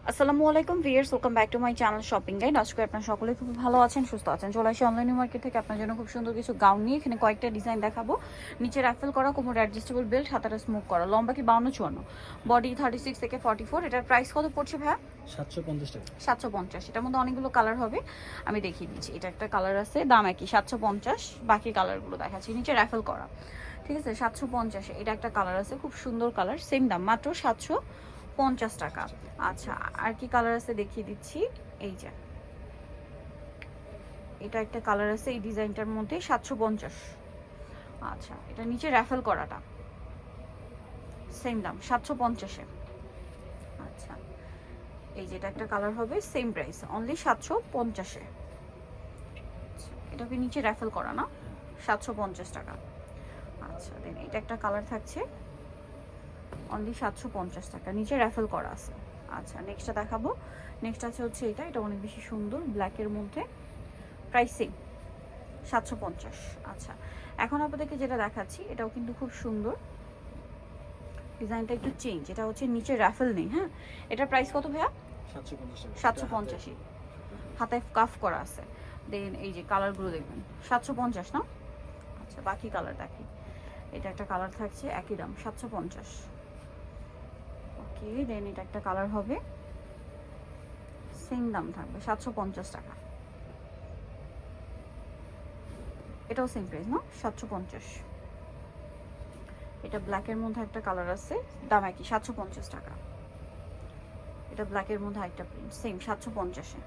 আসসালামু আলাইকুম viewers, welcome back to my channel shopping guide. আজকে আপনারা সকলে খুব ভালো আছেন, সুস্থ আছেন। চলে আসি অনলাইন মার্কেট থেকে আপনার জন্য খুব সুন্দর কিছু গাউন নিয়ে। এখানে কয়েকটা ডিজাইন দেখাবো। নিচে রাফেল করা, কোমর অ্যাডজাস্টেবল বেল্ট, হাতাটা স্মোক করা, লম্বা কি 52-54, বডি 36 থেকে 44। এটার প্রাইস কত পড়ছে ভাইয়া? 750 টাকা। 750। এটার মধ্যে অনেকগুলো কালার হবে, আমি দেখিয়ে দিচ্ছি। এটা একটা কালার আছে, দাম একই 750। বাকি কালারগুলো দেখাচ্ছি। নিচে রাফেল করা, ঠিক আছে, 750। এটা একটা কালার আছে, খুব সুন্দর কালার, সেম দাম মাত্র 750 টাকা। আচ্ছা, আর কি কালার আছে দেখিয়ে দিচ্ছি। এই যে এটা একটা কালার আছে এই ডিজাইনটার মধ্যে, 750। আচ্ছা, এটা নিচে র্যাফেল করাটা, সেম দাম 750-এ। আচ্ছা, এই যে এটা একটা কালার হবে, সেম প্রাইস, অনলি 750-এ। এটা কি নিচে র্যাফেল করা না? 750 টাকা। আচ্ছা, দেন এটা একটা কালার থাকছে, অনলি 750 টাকা, নিচে র্যাফেল করা আছে। আচ্ছা, নেক্সটটা দেখাবো। নেক্সট আছে হচ্ছে এটা অনেক বেশি সুন্দর, ব্ল্যাকের মধ্যে, প্রাইসিং 750। আচ্ছা, এখন আপনাদেরকে যেটা দেখাচ্ছি এটাও কিন্তু খুব সুন্দর, ডিজাইনটা একটু চেঞ্জ। এটা হচ্ছে নিচে র্যাফেল নেই, হ্যাঁ। এটার প্রাইস কত ভাইয়া? 750 টাকা। 750। হাতায় কাফ করা আছে। দেন এই যে কালারগুলো দেখবেন, 750 না? আচ্ছা, বাকি কালার দেখি। এটা একটা কালার থাকছে, একই দাম 750। ওকে, দেন এটা একটা কালার হবে, সেম দাম থাকবে 750 টাকা। এটাও সেম প্রাইস না? 750। এটা ব্ল্যাকের মধ্যে একটা কালার আছে, দাম একই 750 টাকা। এটা ব্ল্যাকের মধ্যে একটা প্রিন্ট, সেম 750-এ।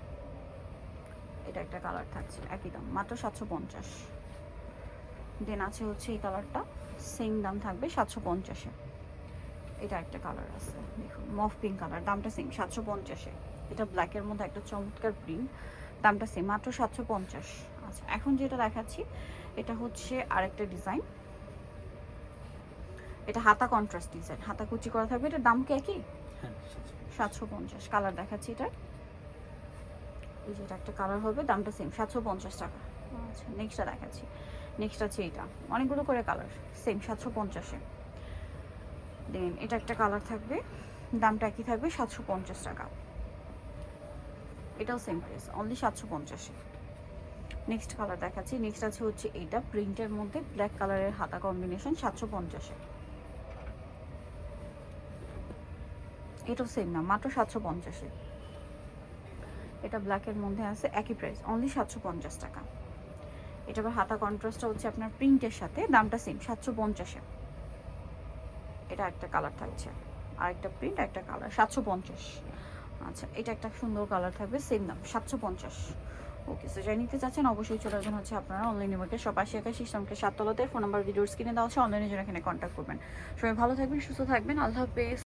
এটা একটা কালার থাকছে, একই দাম মাত্র 750। দেন আছে হচ্ছে এই কালারটা, সেম দাম থাকবে 750-এ। এটা একটা কালার আছে, দেখুন মফ পিঙ্ক কালার, দামটা সেম 750-এ। এটা ব্ল্যাকের মধ্যে একটা চমৎকার প্রিন্ট, দামটা সেম মাত্র 750। আচ্ছা, এখন যেটা দেখাচ্ছি এটা হচ্ছে আরেকটা ডিজাইন। এটা হাতা কন্ট্রাস্ট ডিজাইন, হাতা কুচি করা থাকবে। এটার দাম কি একই? হ্যাঁ, 750। কালার দেখাচ্ছি এটা, এই যে এটা একটা কালার হবে, দামটা সেম 750 টাকা। আচ্ছা, নেক্সটটা দেখাচ্ছি। নেক্সট আছে এটা, অনেকগুলো করে কালার, সেম 750-এ। দেন এটা একটা কালার থাকবে, দামটা একই থাকবে 750 টাকা। এটাও সেম প্রাইস, অনলি 750-এ। নেক্সট কালার দেখাচ্ছি। নেক্সট আছে হচ্ছে এইটা প্রিন্টের মধ্যে, ব্ল্যাক কালারের হাতা কম্বিনেশন, 750-এ। এটাও সেম না, মাত্র 750-এ। এটা ব্ল্যাকের মধ্যে আছে, একই প্রাইস, অনলি 750 টাকা। এটা আবার হাতা কন্ট্রাস্টটা হচ্ছে আপনার প্রিন্টের সাথে, দামটা সেম 750-এ। এটা একটা কালার থাকছে, আরেকটা প্রিন্ট, একটা কালার, 750। আচ্ছা, এটা একটা সুন্দর কালার থাকবে, সেম দাম 750। ওকে, সো যাই নিতে চাচ্ছেন অবশ্যই চলে আসবেন হচ্ছে আপনারা অনলাইন মার্কেট সব 80 সিস্টেমকে 7 তলাতে। ফোন নাম্বার ভিডিওর স্ক্রিনে দেওয়া আছে, অনলাইনে জন্য এখানে কন্ট্যাক্ট করবেন। সবাই ভালো থাকবেন, সুস্থ থাকবেন, আল্লাহ হাফেজ।